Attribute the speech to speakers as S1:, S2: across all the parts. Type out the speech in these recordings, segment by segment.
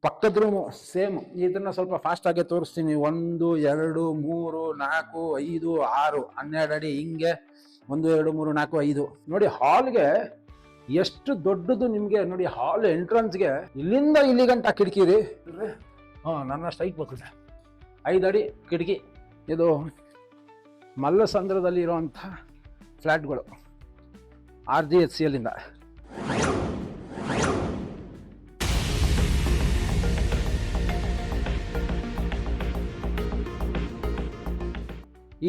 S1: ಪಕ್ಕದ room same. ಇದನ್ನ ಸ್ವಲ್ಪ ಫಾಸ್ಟ್ ಆಗಿ ತೋರಿಸ್ತೀನಿ. 1 2 3 4 5 6 12 ಅಡಿ ಹಿಂಗೆ 1 2 3 4 5 ನೋಡಿ. ಹಾಲ್ಗೆ ಎಷ್ಟು ದೊಡ್ಡದು ನಿಮ್ಗೆ ನೋಡಿ. ಹಾಲ್ ಎಂಟ್ರನ್ಸ್ಗೆ ಇಲ್ಲಿಂದ ಇಲ್ಲಿ ಗಂಟ ಕಿಟಕಿ ರೀ. ನನ್ನ ಸ್ಟ್ರೈಕ್ ಬರ್ತದೆ. 5 ಅಡಿ ಕಿಟಕಿ. ಇದು ಮಲ್ಲಸಂದ್ರದಲ್ಲಿ ಇರುವಂಥ ಫ್ಲ್ಯಾಟ್ಗಳು RGHCL ಇಂದ.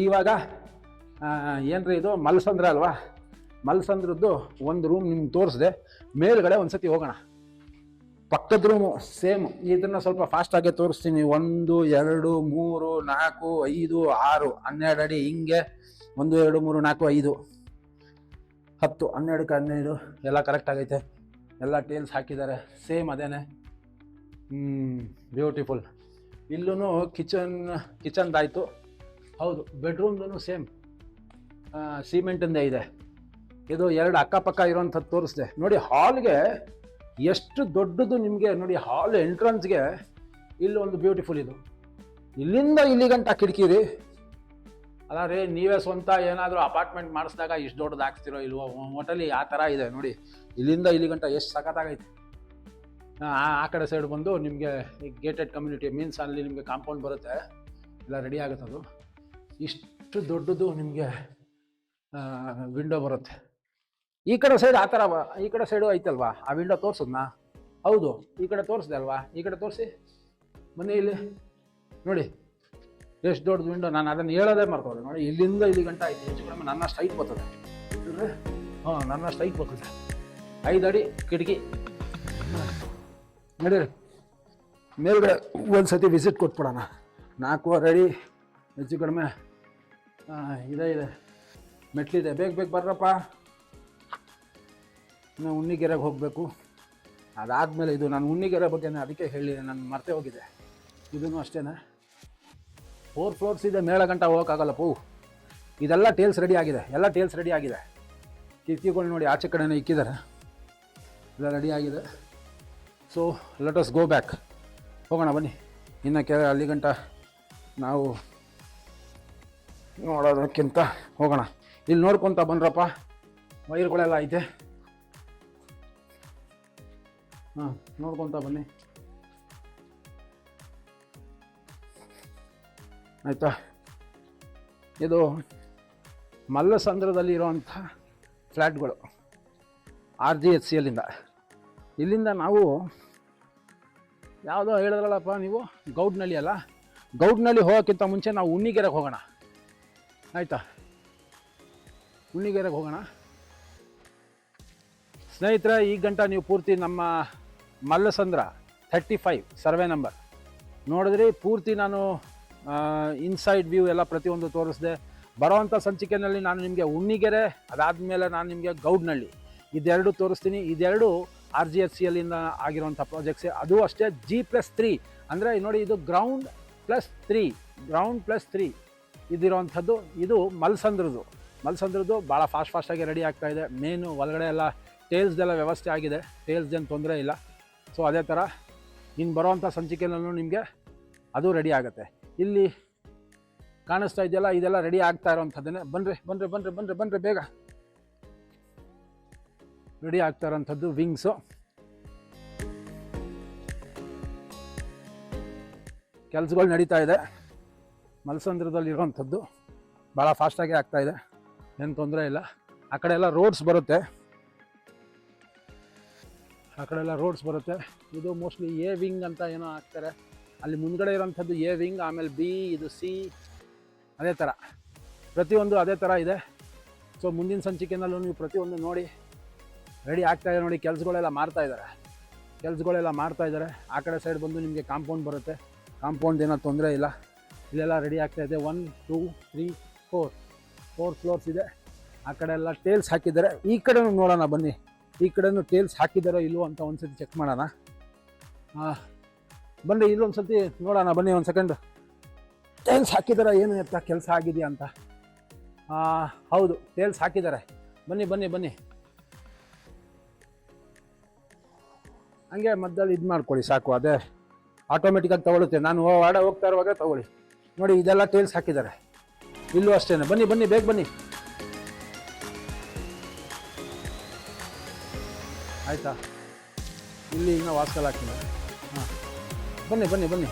S1: ಇವಾಗ ಏನ್ರಿ ಇದು ಮಲ್ಲಸಂದ್ರ ಅಲ್ವಾ? ಮಲ್ಲಸಂದ್ರದ್ದು ಒಂದು ರೂಮ್ ನಿಮ್ಗೆ ತೋರಿಸಿದೆ. ಮೇಲ್ಗಡೆ ಒಂದ್ಸತಿ ಹೋಗೋಣ. ಪಕ್ಕದ ರೂಮು ಸೇಮ್. ಇದನ್ನ ಸ್ವಲ್ಪ ಫಾಸ್ಟ್ ಆಗಿ ತೋರಿಸ್ತೀನಿ. 1 2 3 4 5 6 12 ಅಡಿ ಹಿಂಗೆ 1 2 3 4 5 10 12ಕ್ಕೆ 15 ಎಲ್ಲ ಕರೆಕ್ಟ್ ಆಗೈತೆ. ಎಲ್ಲ ಟೇಲ್ಸ್ ಹಾಕಿದ್ದಾರೆ ಸೇಮ್ ಅದೇನೆ. ಬ್ಯೂಟಿಫುಲ್. ಇಲ್ಲೂ ಕಿಚನ್ದಾಯಿತು. ಹೌದು, ಬೆಡ್ರೂಮ್ದು ಸೇಮ್ ಸಿಮೆಂಟಿಂದೇ ಇದೆ. ಇದು 2 ಅಕ್ಕಪಕ್ಕ ಇರೋಂಥದ್ದು ತೋರಿಸಿದೆ ನೋಡಿ. ಹಾಲ್ಗೆ ಎಷ್ಟು ದೊಡ್ಡದು ನಿಮಗೆ ನೋಡಿ. ಹಾಲ್ ಎಂಟ್ರನ್ಸ್ಗೆ ಇಲ್ಲೊಂದು ಬ್ಯೂಟಿಫುಲ್. ಇದು ಇಲ್ಲಿಂದ ಇಲ್ಲಿ ಗಂಟ ಕಿಟಕಿ ರೀ. ಅಲ್ಲ ರೀ, ನೀವೇ ಸ್ವಂತ ಏನಾದರೂ ಅಪಾರ್ಟ್ಮೆಂಟ್ ಮಾಡಿಸಿದಾಗ ಇಷ್ಟು ದೊಡ್ಡದು ಹಾಕ್ತಿರೋ ಇಲ್ವೋ? ಹೋಟೆಲಿ ಆ ಥರ ಇದೆ ನೋಡಿ. ಇಲ್ಲಿಂದ ಇಲ್ಲಿ ಗಂಟ ಎಷ್ಟು ಸಖತ್ತಾಗೈತೆ. ಆ ಕಡೆ ಸೈಡ್ ಬಂದು ನಿಮಗೆ ಗೇಟೆಡ್ ಕಮ್ಯುನಿಟಿ ಮೀನ್ಸ್ ಅಲ್ಲಿ ನಿಮಗೆ ಕಾಂಪೌಂಡ್ ಬರುತ್ತೆ, ಎಲ್ಲ ರೆಡಿ ಆಗುತ್ತೆ. ಅದು ಇಷ್ಟು ದೊಡ್ಡದು ನಿಮಗೆ ವಿಂಡೋ ಬರುತ್ತೆ. ಈ ಕಡೆ ಸೈಡ್ ಆ ಥರ ಈ ಕಡೆ ಸೈಡು ಐತಲ್ವಾ? ಆ ವಿಂಡೋ ತೋರಿಸಿದ್ನಾ? ಹೌದು, ಈ ಕಡೆ ತೋರಿಸಿದೆ ಅಲ್ವಾ? ಈ ಕಡೆ ತೋರಿಸಿ ಬನ್ನಿ. ಇಲ್ಲಿ ನೋಡಿ ಎಷ್ಟು ದೊಡ್ಡದು ವಿಂಡೋ. ನಾನು ಅದನ್ನು ಹೇಳೋದೇ ಮರ್ತೋದೆ ನೋಡಿ. ಇಲ್ಲಿಂದ ಇಲ್ಲಿ ಗಂಟ ಐತೆ. ಹೆಚ್ಚು ಕಡಿಮೆ ನನ್ನ ಸ್ಟ್ರೈಕ್ ಬರ್ತದೆ. ನನ್ನ ಸ್ಟ್ರೈಕ್ ಬರ್ತದೆ. 5 ಅಡಿ ಕಿಟಕಿ. ನಡೀರಿ ಮೇಲ್ಗಡೆ ಒಂದು ವಿಸಿಟ್ ಕೊಟ್ಬಿಡೋಣ. 4.5 ಅಡಿ ಹೆಚ್ಚು ಕಡಿಮೆ ಇದೆ. ಮೆಟ್ಲಿದೆ. ಬೇಗ ಬರ್ರಪ್ಪ. ನಾವು ಉಣ್ಣಿಗೆರೆಗೆ ಹೋಗಬೇಕು. ಅದಾದಮೇಲೆ ಇದು ನಾನು ಉಣ್ಣಿಗೆರೆ ಬಗ್ಗೆ ಅದಕ್ಕೆ ಹೇಳಿ ನಾನು ಮರ್ತೇ ಹೋಗಿದೆ. ಇದೂ ಅಷ್ಟೇ. 4 ಫ್ಲೋರ್ಸ್ ಇದೆ. ಮೇಳ ಗಂಟ ಹೋಗೋಕ್ಕಾಗಲ್ಲ ಪೂ. ಇದೆಲ್ಲ ಟೇಲ್ಸ್ ರೆಡಿ ಆಗಿದೆ. ಎಲ್ಲ ಟೇಲ್ಸ್ ರೆಡಿ ಆಗಿದೆ. ಕಿಟಕಿಗಳು ನೋಡಿ ಆಚೆ ಕಡೆನೇ ಇಕ್ಕಿದ್ದಾರೆ. ಎಲ್ಲ ರೆಡಿ ಆಗಿದೆ. So let us go back. ಹೋಗೋಣ ಬನ್ನಿ. ಇನ್ನು ಅಲ್ಲಿ ಗಂಟ ನಾವು ನೋಡೋದಕ್ಕಿಂತ ಹೋಗೋಣ. ಇಲ್ಲಿ ನೋಡ್ಕೊತ ಬನ್ರಪ್ಪ. ವೈರ್ಗಳೆಲ್ಲ ಐತೆ. ನೋಡ್ಕೊತ ಬನ್ನಿ ಆಯಿತಾ. ಇದು ಮಲ್ಲಸಂದ್ರದಲ್ಲಿ ಇರುವಂಥ ಫ್ಲ್ಯಾಟ್ಗಳು RGHCL ಇಂದ. ಇಲ್ಲಿಂದ ನಾವು ಯಾವುದೋ ಹೇಳಿದ್ರಲ್ಲಪ್ಪ ನೀವು, ಗೌಡ್ನಳ್ಳಿ ಅಲ್ಲ? ಗೌಡ್ನಳ್ಳಿ ಹೋಗೋಕ್ಕಿಂತ ಮುಂಚೆ ನಾವು ಉಣ್ಣಿಗೆರೆಗೆ ಹೋಗೋಣ ಆಯಿತಾ. ಉಣ್ಣಿಗೆರೆಗೆ ಹೋಗೋಣ ಸ್ನೇಹಿತರೆ. ಈ ಗಂಟ ನೀವು ಪೂರ್ತಿ ನಮ್ಮ ಮಲ್ಲಸಂದ್ರ 35 ಸರ್ವೆ ನಂಬರ್ ನೋಡಿದ್ರಿ. ಪೂರ್ತಿ ನಾನು ಇನ್ಸೈಡ್ ವ್ಯೂ ಎಲ್ಲ ಪ್ರತಿಯೊಂದು ತೋರಿಸಿದೆ. ಬರೋವಂಥ ಸಂಚಿಕೆಯಲ್ಲಿ ನಾನು ನಿಮಗೆ ಉಣ್ಣಿಗೆರೆ, ಅದಾದಮೇಲೆ ನಾನು ನಿಮಗೆ ಗೌಡ್ನಳ್ಳಿ ಇದೆರಡು ತೋರಿಸ್ತೀನಿ. ಇದೆರಡು RGHCL ಇಂದ ಆಗಿರುವಂಥ ಪ್ರಾಜೆಕ್ಟ್ಸೇ. ಅದು ಅಷ್ಟೇ G+3 ಅಂದರೆ ನೋಡಿ, ಇದು ಗ್ರೌಂಡ್ ಪ್ಲಸ್ 3 ಇದಿರೋವಂಥದ್ದು. ಇದು ಮಲ್ಸಂದ್ರದ್ದು ಭಾಳ ಫಾಸ್ಟಾಗಿ ರೆಡಿ ಆಗ್ತಾಯಿದೆ. ಮೇನು ಒಳಗಡೆ ಎಲ್ಲ ಟೇಲ್ಸ್ದೆಲ್ಲ ವ್ಯವಸ್ಥೆ ಆಗಿದೆ. ಟೇಲ್ಸ್ದೇನು ತೊಂದರೆ ಇಲ್ಲ. ಸೊ ಅದೇ ಥರ ಇನ್ನು ಬರೋವಂಥ ಸಂಚಿಕೆಯಲ್ಲೂ ನಿಮಗೆ ಅದು ರೆಡಿ ಆಗುತ್ತೆ. ಇಲ್ಲಿ ಕಾಣಿಸ್ತಾ ಇದೆಯಲ್ಲ, ಇದೆಲ್ಲ ರೆಡಿ ಆಗ್ತಾ ಇರೋವಂಥದ್ದನ್ನೇ. ಬನ್ರಿ ಬೇಗ. ರೆಡಿ ಆಗ್ತಾ ಇರೋವಂಥದ್ದು ವಿಂಗ್ಸು. ಕೆಲಸಗಳು ನಡೀತಾ ಇದೆ. ಮಲ್ಲಸಂದ್ರದಲ್ಲಿರುವಂಥದ್ದು ಭಾಳ ಫಾಸ್ಟಾಗಿ ಆಗ್ತಾಯಿದೆ. ಏನು ತೊಂದರೆ ಇಲ್ಲ. ಆ ಕಡೆ ಎಲ್ಲ ರೋಡ್ಸ್ ಬರುತ್ತೆ. ಇದು ಮೋಸ್ಟ್ಲಿ ಎ ವಿಂಗ್ ಅಂತ ಏನೋ ಹಾಕ್ತಾರೆ. ಅಲ್ಲಿ ಮುಂದ್ಗಡೆ ಇರೋಂಥದ್ದು ಎ ವಿಂಗ್, ಆಮೇಲೆ B, ಇದು C, ಅದೇ ಥರ ಪ್ರತಿಯೊಂದು ಅದೇ ಥರ ಇದೆ. ಸೊ ಮುಂದಿನ ಸಂಚಿಕೆನಲ್ಲೂ ನೀವು ಪ್ರತಿಯೊಂದು ನೋಡಿ. ರೆಡಿ ಆಗ್ತಾಯಿದೆ ನೋಡಿ. ಕೆಲಸಗಳೆಲ್ಲ ಮಾಡ್ತಾ ಇದ್ದಾರೆ. ಆ ಕಡೆ ಸೈಡ್ ಬಂದು ನಿಮಗೆ ಕಾಂಪೌಂಡ್ ಬರುತ್ತೆ. ಕಾಂಪೌಂಡ್ ಏನೋ ತೊಂದರೆ ಇಲ್ಲ. ಇಲ್ಲೆಲ್ಲ ರೆಡಿ ಆಗ್ತಾಯಿದೆ. 1 2 3 4 ಫ್ಲೋರ್ಸ್ ಇದೆ. ಆ ಕಡೆ ಎಲ್ಲ ಟೇಲ್ಸ್ ಹಾಕಿದ್ದಾರೆ. ಈ ಕಡೆನೂ ನೋಡೋಣ ಬನ್ನಿ. ಈ ಕಡೆನೂ ಟೇಲ್ಸ್ ಹಾಕಿದ್ದಾರೋ ಇಲ್ವೋ ಅಂತ ಒಂದ್ಸತಿ ಚೆಕ್ ಮಾಡೋಣ. ಬನ್ನಿ ಇಲ್ಲೊಂದು ಸತಿ ನೋಡೋಣ ಬನ್ನಿ. ಒಂದು ಸೆಕೆಂಡ್. ಟೇಲ್ಸ್ ಹಾಕಿದಾರ ಏನು ಎತ್ತ ಕೆಲಸ ಆಗಿದೆಯಾ ಅಂತ. ಹೌದು, ಟೇಲ್ಸ್ ಹಾಕಿದ್ದಾರೆ. ಬನ್ನಿ ಹಂಗೆ ಮಧ್ಯದಲ್ಲಿ ಇದು ಮಾಡ್ಕೊಳ್ಳಿ ಸಾಕು. ಅದೇ ಆಟೋಮೆಟಿಕ್ಕಾಗಿ ತಗೊಳುತ್ತೆ. ನಾನು ಹೋಗ್ತಾ ಇರುವಾಗ ತಗೊಳ್ಳಿ. ನೋಡಿ ಇದೆಲ್ಲ ಟೇಲ್ಸ್ ಹಾಕಿದ್ದಾರೆ. ಇಲ್ಲೂ ಅಷ್ಟೇ. ಬನ್ನಿ ಬನ್ನಿ ಬೇಗ ಬನ್ನಿ. ಆಯಿತಾ? ಇಲ್ಲಿ ಇನ್ನೂ ವಾಸ್ಕಲ್ ಹಾಕಿಲ್ಲ. ಹಾಂ ಬನ್ನಿ ಬನ್ನಿ ಬನ್ನಿ.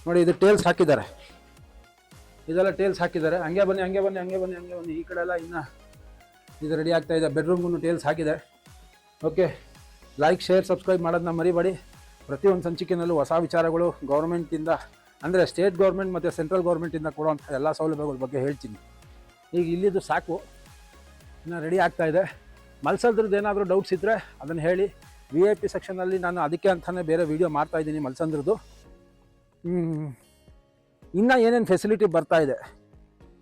S1: ನೋಡಿ ಇದು ಟೇಲ್ಸ್ ಹಾಕಿದ್ದಾರೆ. ಇದೆಲ್ಲ ಟೇಲ್ಸ್ ಹಾಕಿದ್ದಾರೆ. ಹಂಗೆ ಬನ್ನಿ ಹಂಗೆ ಬನ್ನಿ ಹಂಗೆ ಬನ್ನಿ ಹಂಗೆ ಬನ್ನಿ. ಈ ಕಡೆ ಎಲ್ಲ ಇನ್ನು ಇದು ರೆಡಿ ಆಗ್ತಾ ಇದೆ. ಬೆಡ್ರೂಮ್ಗೂ ಟೇಲ್ಸ್ ಹಾಕಿದೆ. ಓಕೆ, ಲೈಕ್ ಶೇರ್ ಸಬ್ಸ್ಕ್ರೈಬ್ ಮಾಡೋದನ್ನ ಮರಿಬೇಡಿ. ಪ್ರತಿಯೊಂದು ಸಂಚಿಕೆಯಲ್ಲೂ ಹೊಸ ವಿಚಾರಗಳು ಗೌರ್ಮೆಂಟಿಂದ, ಅಂದರೆ ಸ್ಟೇಟ್ ಗೌರ್ಮೆಂಟ್ ಮತ್ತು ಸೆಂಟ್ರಲ್ ಗೌರ್ಮೆಂಟಿಂದ ಕೊಡುವಂಥ ಎಲ್ಲ ಸೌಲಭ್ಯಗಳ ಬಗ್ಗೆ ಹೇಳ್ತೀನಿ. ಈಗ ಇಲ್ಲಿದ್ದು ಸಾಕು, ಇನ್ನು ರೆಡಿ ಆಗ್ತಾ ಇದೆ. ಮಲ್ಸಂದ್ರದ್ದು ಏನಾದರೂ ಡೌಟ್ಸ್ ಇದ್ದರೆ ಅದನ್ನು ಹೇಳಿ. VIP ಸೆಕ್ಷನಲ್ಲಿ ನಾನು ಅದಕ್ಕೆ ಅಂತಲೇ ಬೇರೆ ವೀಡಿಯೋ ಮಾಡ್ತಾಯಿದ್ದೀನಿ ಮಲ್ಸಂದ್ರದ್ದು. ಇನ್ನೂ ಏನೇನು ಫೆಸಿಲಿಟಿ ಬರ್ತಾ ಇದೆ,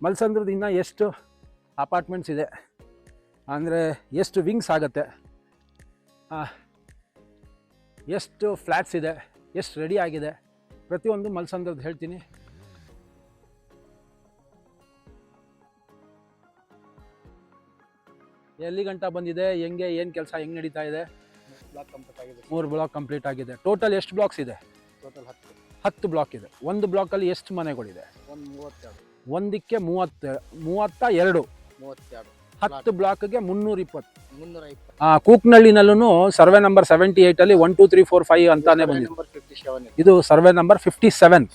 S1: ಮಲ್ಸಂದ್ರದ್ದು ಇನ್ನೂ ಎಷ್ಟು ಅಪಾರ್ಟ್ಮೆಂಟ್ಸ್ ಇದೆ, ಅಂದರೆ ಎಷ್ಟು ವಿಂಗ್ಸ್ ಆಗುತ್ತೆ, ಎಷ್ಟು ಫ್ಲ್ಯಾಟ್ಸ್ ಇದೆ, ಎಷ್ಟು ರೆಡಿ ಆಗಿದೆ, ಪ್ರತಿಯೊಂದು ಮಲ್ಸಂದ್ರದ್ದು ಹೇಳ್ತೀನಿ. ಎಲ್ಲಿ ಗಂಟ ಬಂದಿದೆ, ಹೆಂಗೆ ಏನು ಕೆಲಸ ಹೆಂಗೆ ನಡೀತಾ ಇದೆ? 3 ಬ್ಲಾಕ್ ಕಂಪ್ಲೀಟ್ ಆಗಿದೆ. ಟೋಟಲ್ ಎಷ್ಟು ಬ್ಲಾಕ್ಸ್ ಇದೆ?
S2: ಟೋಟಲ್
S1: 10 ಬ್ಲಾಕ್ ಇದೆ. ಒಂದು ಬ್ಲಾಕಲ್ಲಿ ಎಷ್ಟು ಮನೆಗಳಿದೆ?
S2: 32.
S1: ಒಂದಕ್ಕೆ 32. 10 ಬ್ಲಾಕ್ಗೆ 320. ಕೂಕ್ನಳ್ಳಿನಲ್ಲೂ ಸರ್ವೆ ನಂಬರ್ 78ಅಲ್ಲಿ 1 2 3 4 5 ಅಂತಾನೆ ಬಂದಿದೆ. ಇದು ಸರ್ವೆ ನಂಬರ್ 57.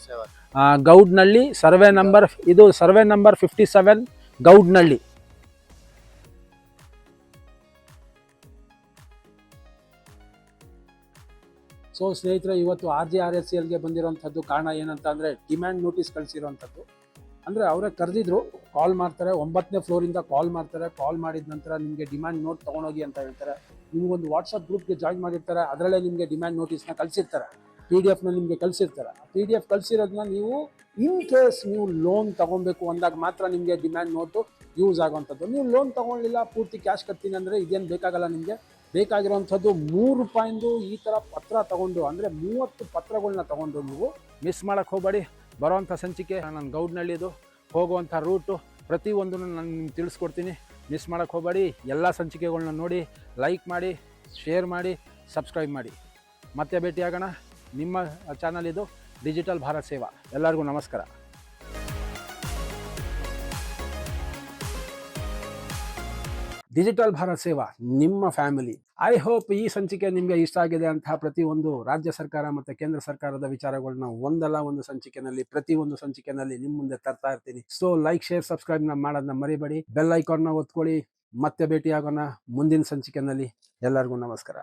S1: ಗೌಡ್ನಳ್ಳಿ ಸರ್ವೆ ನಂಬರ್, ಇದು ಸರ್ವೆ ನಂಬರ್ 57 ಗೌಡ್ನಳ್ಳಿ. ಸೊ ಸ್ನೇಹಿತರೆ, ಇವತ್ತು RGRSCLಗೆ ಬಂದಿರೋಂಥದ್ದು ಕಾರಣ ಏನಂತ ಅಂದರೆ ಡಿಮ್ಯಾಂಡ್ ನೋಟಿಸ್ ಕಳಿಸಿರೋಂಥದ್ದು. ಅಂದರೆ ಅವರೇ ಕರೆದಿದ್ರು, ಕಾಲ್ ಮಾಡ್ತಾರೆ, 9ನೇ ಫ್ಲೋರಿಂದ ಕಾಲ್ ಮಾಡ್ತಾರೆ. ಕಾಲ್ ಮಾಡಿದ ನಂತರ ನಿಮಗೆ ಡಿಮ್ಯಾಂಡ್ ನೋಟ್ ತೊಗೊಂಡೋಗಿ ಅಂತ ಹೇಳ್ತಾರೆ. ನಿಮಗೊಂದು ವಾಟ್ಸಪ್ ಗ್ರೂಪ್ಗೆ ಜಾಯ್ನ್ ಮಾಡಿರ್ತಾರೆ. ಅದರಲ್ಲೇ ನಿಮಗೆ ಡಿಮ್ಯಾಂಡ್ ನೋಟಿಸ್ನ ಕಳಿಸಿರ್ತಾರೆ. PDF ನಿಮಗೆ ಕಳಿಸಿರ್ತಾರೆ. PDF ಕಳಿಸಿರೋದನ್ನ ನೀವು ಇನ್ ಕೇಸ್ ನೀವು ಲೋನ್ ತೊಗೊಬೇಕು ಅಂದಾಗ ಮಾತ್ರ ನಿಮಗೆ ಡಿಮ್ಯಾಂಡ್ ನೋಟು ಯೂಸ್ ಆಗೋವಂಥದ್ದು. ನೀವು ಲೋನ್ ತೊಗೊಳ್ಳಿಲ್ಲ, ಪೂರ್ತಿ ಕ್ಯಾಶ್ ಕಟ್ತೀನಿ ಅಂದರೆ ಇದೇನು ಬೇಕಾಗಲ್ಲ. ನಿಮಗೆ ಬೇಕಾಗಿರೋವಂಥದ್ದು 3 ರೂಪಾಯಿಂದು ಈ ಥರ ಪತ್ರ ತೊಗೊಂಡು, ಅಂದರೆ 30 ಪತ್ರಗಳನ್ನ ತೊಗೊಂಡು ನೀವು ಮಿಸ್ ಮಾಡೋಕ್ಕೆ ಹೋಗಬೇಡಿ. ಬರೋವಂಥ ಸಂಚಿಕೆ ನಾನು ಗೌಡ್ನಳ್ಳಿದು ಹೋಗುವಂಥ ರೂಟು ಪ್ರತಿಯೊಂದನ್ನು ನಾನು ನಿಮ್ಗೆ ತಿಳಿಸ್ಕೊಡ್ತೀನಿ. ಮಿಸ್ ಮಾಡೋಕ್ಕೆ ಹೋಗಬೇಡಿ. ಎಲ್ಲ ಸಂಚಿಕೆಗಳನ್ನ ನೋಡಿ, ಲೈಕ್ ಮಾಡಿ, ಶೇರ್ ಮಾಡಿ, ಸಬ್ಸ್ಕ್ರೈಬ್ ಮಾಡಿ. ಮತ್ತೆ ಭೇಟಿಯಾಗೋಣ. ನಿಮ್ಮ ಚಾನಲ್ ಇದು ಡಿಜಿಟಲ್ ಭಾರತ್ ಸೇವಾ. ಎಲ್ಲರಿಗೂ ನಮಸ್ಕಾರ. ಡಿಜಿಟಲ್ ಭಾರತ್ ಸೇವಾ ನಿಮ್ಮ ಫ್ಯಾಮಿಲಿ. ಐ ಹೋಪ್ ಈ ಸಂಚಿಕೆ ನಿಮಗೆ ಇಷ್ಟ ಆಗಿದೆ ಅಂತ. ಪ್ರತಿಯೊಂದು ರಾಜ್ಯ ಸರ್ಕಾರ ಮತ್ತು ಕೇಂದ್ರ ಸರ್ಕಾರದ ವಿಚಾರಗಳನ್ನ ಒಂದಲ್ಲ ಒಂದು ಸಂಚಿಕೆನಲ್ಲಿ, ಪ್ರತಿಯೊಂದು ಸಂಚಿಕೆನಲ್ಲಿ ನಿಮ್ಮ ಮುಂದೆ ತರ್ತಾ ಇರ್ತೀನಿ. ಸೊ ಲೈಕ್ ಶೇರ್ ಸಬ್ಸ್ಕ್ರೈಬ್ನ ಮಾಡೋದನ್ನ ಮರಿಬೇಡಿ. ಬೆಲ್ ಐಕಾನ್ನ ಒತ್ಕೊಳ್ಳಿ. ಮತ್ತೆ ಭೇಟಿಯಾಗೋಣ ಮುಂದಿನ ಸಂಚಿಕೆನಲ್ಲಿ. ಎಲ್ಲರಿಗೂ ನಮಸ್ಕಾರ.